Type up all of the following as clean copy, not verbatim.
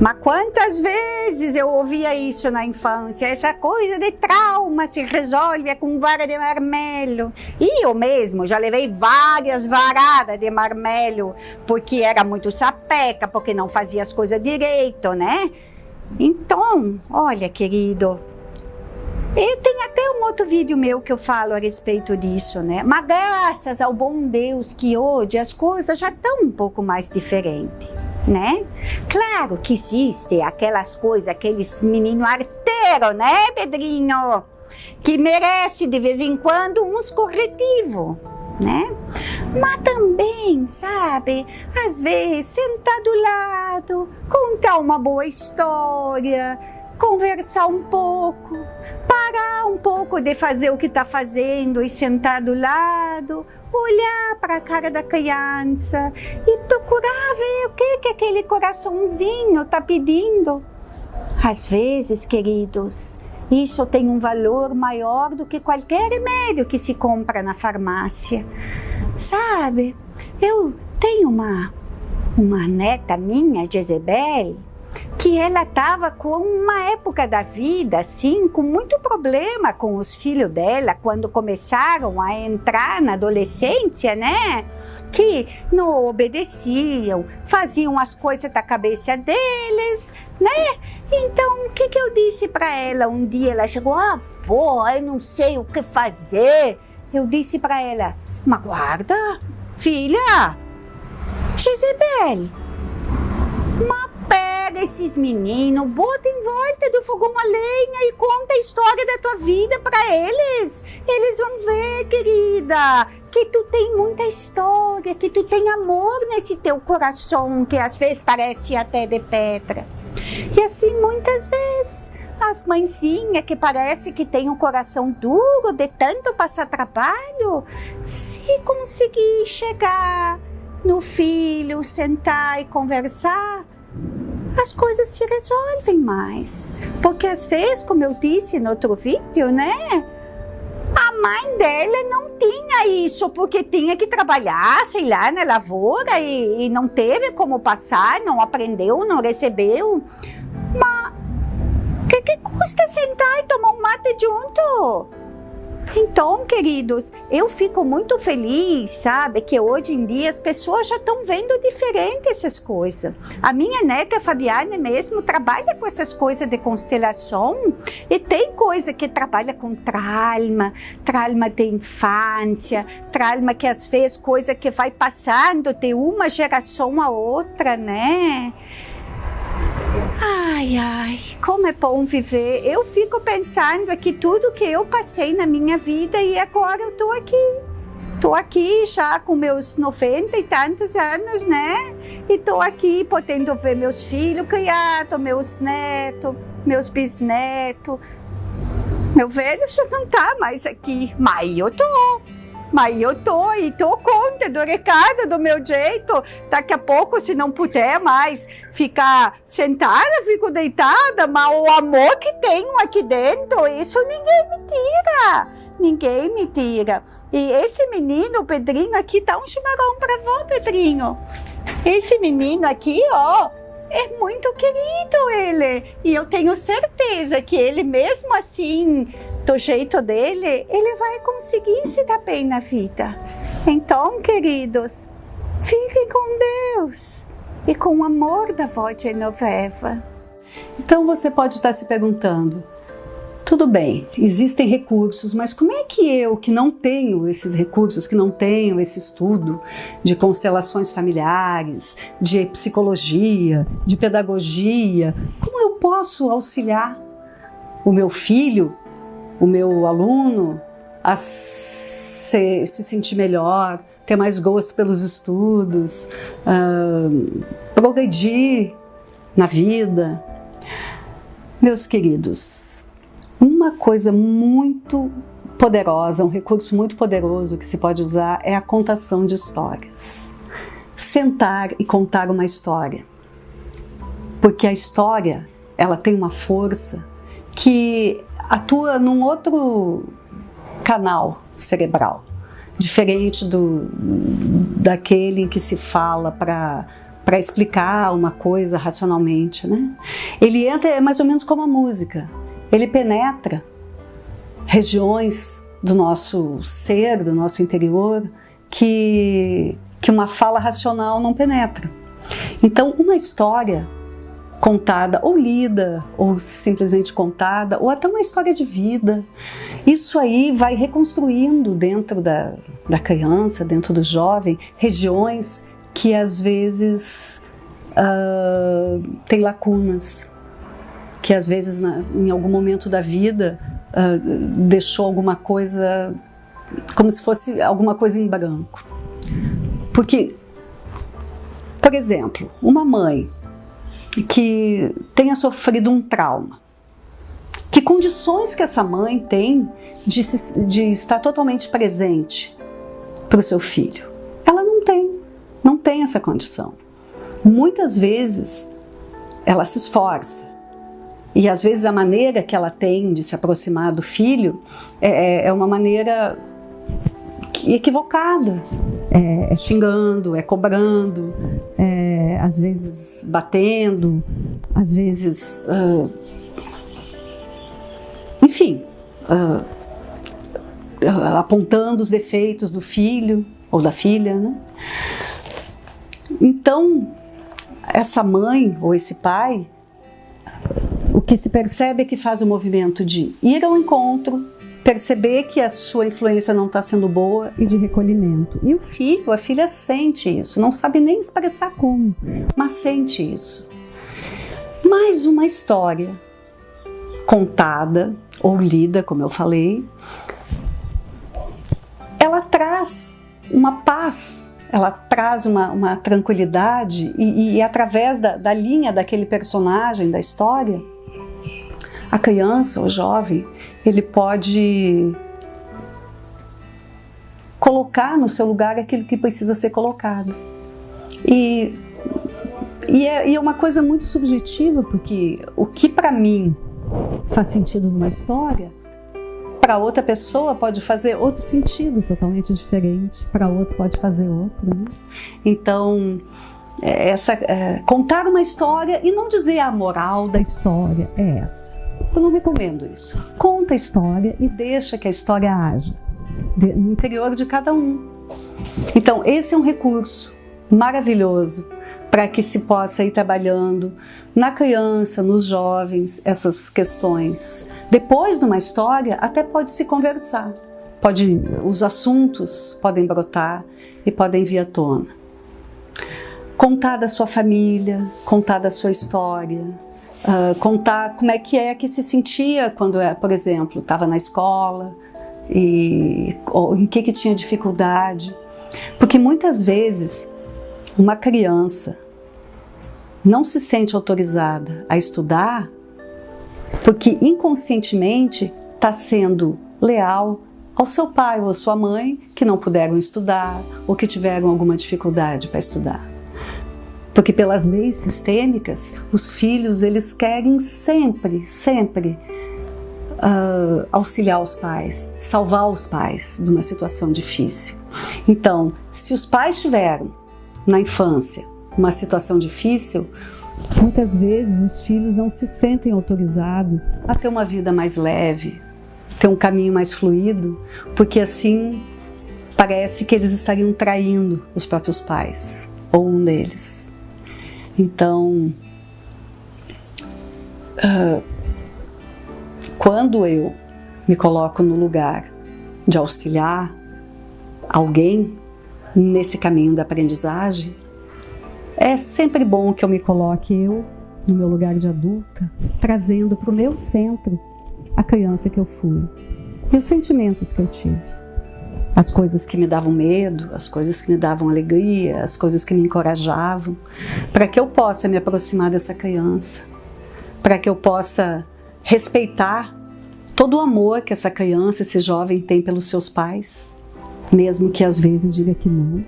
Mas quantas vezes eu ouvia isso na infância? Essa coisa de trauma se resolve com vara de marmelo. E eu mesmo já levei várias varadas de marmelo, porque era muito sapeca, porque não fazia as coisas direito, né? Então, olha, querido, tem até um outro vídeo meu que eu falo a respeito disso, né? Mas graças ao bom Deus que hoje as coisas já estão um pouco mais diferentes, né? Claro que existe aquelas coisas, aqueles meninos arteiros, né, Pedrinho? Que merece de vez em quando uns corretivos, né? Mas também, sabe, às vezes sentar do lado, contar uma boa história, conversar um pouco, parar um pouco de fazer o que está fazendo e sentar do lado, olhar para a cara da criança e procurar ver o que aquele coraçãozinho está pedindo. Às vezes, queridos, isso tem um valor maior do que qualquer remédio que se compra na farmácia. Sabe, eu tenho uma neta minha, Jezebel, que ela estava com uma época da vida, assim, com muito problema com os filhos dela, quando começaram a entrar na adolescência, né? Que não obedeciam, faziam as coisas da cabeça deles, né? Então, o que eu disse para ela? Um dia ela chegou, avó, eu não sei o que fazer. Eu disse para ela, mas guarda, filha, Jezebel, mas pega esses meninos, bota em volta do fogão a lenha e conta a história da tua vida para eles. Eles vão ver, querida, que tu tem muita história, que tu tem amor nesse teu coração, que às vezes parece até de pedra. E assim, muitas vezes, as mãezinhas que parece que tem um coração duro de tanto passar trabalho, se conseguir chegar no filho, sentar e conversar, as coisas se resolvem mais. Porque às vezes, como eu disse no outro vídeo, né? A mãe dela não tinha isso, porque tinha que trabalhar, sei lá, na lavoura e não teve como passar, não aprendeu, não recebeu. Mas o que custa sentar e tomar um mate junto? Então, queridos, eu fico muito feliz, sabe, que hoje em dia as pessoas já estão vendo diferente essas coisas. A minha neta, a Fabiane mesmo, trabalha com essas coisas de constelação e tem coisa que trabalha com trauma de infância, trauma que às vezes coisa que vai passando de uma geração a outra, né? Ai, como é bom viver. Eu fico pensando aqui tudo que eu passei na minha vida e agora eu tô aqui. Tô aqui já com meus 90 e tantos anos, né? E tô aqui podendo ver meus filhos criados, meus netos, meus bisnetos. Meu velho já não tá mais aqui, mas eu tô e tô conta do recado do meu jeito. Daqui a pouco, se não puder mais ficar sentada, fico deitada, mas o amor que tenho aqui dentro, isso ninguém me tira. E esse menino, o Pedrinho aqui, dá um chimarrão pra vó, Pedrinho. Esse menino aqui, ó, é muito querido ele. E eu tenho certeza que ele mesmo assim, do jeito dele, ele vai conseguir se dar bem na vida. Então, queridos, fiquem com Deus e com o amor da vó Genoveva. Então você pode estar se perguntando, tudo bem, existem recursos, mas como é que eu, que não tenho esses recursos, que não tenho esse estudo de constelações familiares, de psicologia, de pedagogia, como eu posso auxiliar o meu filho, o meu aluno a se sentir melhor, ter mais gosto pelos estudos, progredir na vida? Meus queridos, uma coisa muito poderosa, um recurso muito poderoso que se pode usar é a contação de histórias. Sentar e contar uma história. Porque a história, ela tem uma força que atua num outro canal cerebral, diferente daquele em que se fala para para explicar uma coisa racionalmente, né? Ele entra, é mais ou menos como a música. Ele penetra regiões do nosso ser, do nosso interior, que uma fala racional não penetra. Então, uma história contada, ou lida, ou simplesmente contada, ou até uma história de vida, isso aí vai reconstruindo dentro da criança, dentro do jovem, regiões que às vezes tem lacunas, que às vezes em algum momento da vida deixou alguma coisa, como se fosse alguma coisa em branco. Porque, por exemplo, uma mãe que tenha sofrido um trauma, que condições que essa mãe tem de estar totalmente presente para o seu filho? Ela não tem essa condição. Muitas vezes ela se esforça, e às vezes a maneira que ela tem de se aproximar do filho é uma maneira equivocada. É xingando, é cobrando, às vezes batendo, às vezes, enfim, apontando os defeitos do filho ou da filha, né? Então, essa mãe ou esse pai, o que se percebe é que faz o movimento de ir ao encontro, perceber que a sua influência não está sendo boa e de recolhimento. E o filho, a filha sente isso, não sabe nem expressar como, mas sente isso. Mais uma história contada ou lida, como eu falei, ela traz uma paz, ela traz uma tranquilidade e através da linha daquele personagem da história, a criança, o jovem, ele pode colocar no seu lugar aquilo que precisa ser colocado. E é uma coisa muito subjetiva, porque o que para mim faz sentido numa história, para outra pessoa pode fazer outro sentido totalmente diferente, para outro pode fazer outro, né? Então, contar uma história e não dizer a moral da história é essa. Eu não recomendo isso. Conta a história e deixa que a história haja no interior de cada um. Então, esse é um recurso maravilhoso para que se possa ir trabalhando na criança, nos jovens, essas questões. Depois de uma história, até pode se conversar. Os assuntos podem brotar e podem vir à tona. Contar da sua família, contar da sua história, contar como é que se sentia quando, por exemplo, estava na escola ou em que tinha dificuldade. Porque muitas vezes uma criança não se sente autorizada a estudar porque inconscientemente está sendo leal ao seu pai ou à sua mãe que não puderam estudar ou que tiveram alguma dificuldade para estudar. Porque pelas leis sistêmicas, os filhos eles querem sempre auxiliar os pais, salvar os pais de uma situação difícil. Então, se os pais tiveram na infância uma situação difícil, muitas vezes os filhos não se sentem autorizados a ter uma vida mais leve, ter um caminho mais fluido, porque assim parece que eles estariam traindo os próprios pais, ou um deles. Então, quando eu me coloco no lugar de auxiliar alguém nesse caminho da aprendizagem, é sempre bom que eu me coloque no meu lugar de adulta, trazendo para o meu centro a criança que eu fui e os sentimentos que eu tive. As coisas que me davam medo, as coisas que me davam alegria, as coisas que me encorajavam, para que eu possa me aproximar dessa criança, para que eu possa respeitar todo o amor que essa criança, esse jovem tem pelos seus pais, mesmo que às vezes diga que não,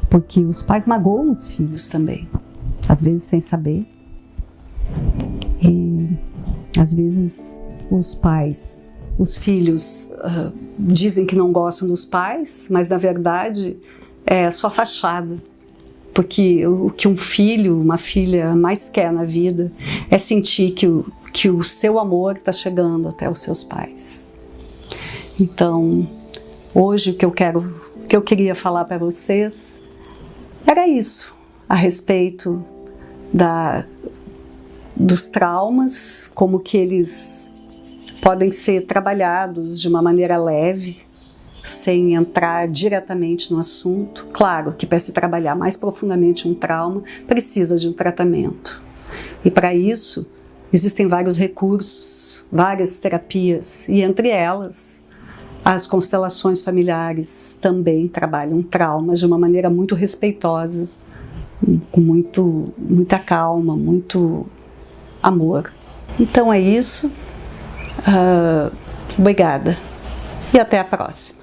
porque os pais magoam os filhos também, às vezes sem saber, e às vezes os filhos dizem que não gostam dos pais, mas na verdade é só fachada, porque o que um filho, uma filha mais quer na vida é sentir que o seu amor está chegando até os seus pais. Então, hoje o que eu queria falar para vocês era isso, a respeito dos traumas, como que eles podem ser trabalhados de uma maneira leve, sem entrar diretamente no assunto. Claro que para se trabalhar mais profundamente um trauma, precisa de um tratamento. E para isso, existem vários recursos, várias terapias, e entre elas, as constelações familiares também trabalham traumas de uma maneira muito respeitosa, com muita calma, muito amor. Então é isso. Obrigada. E até a próxima.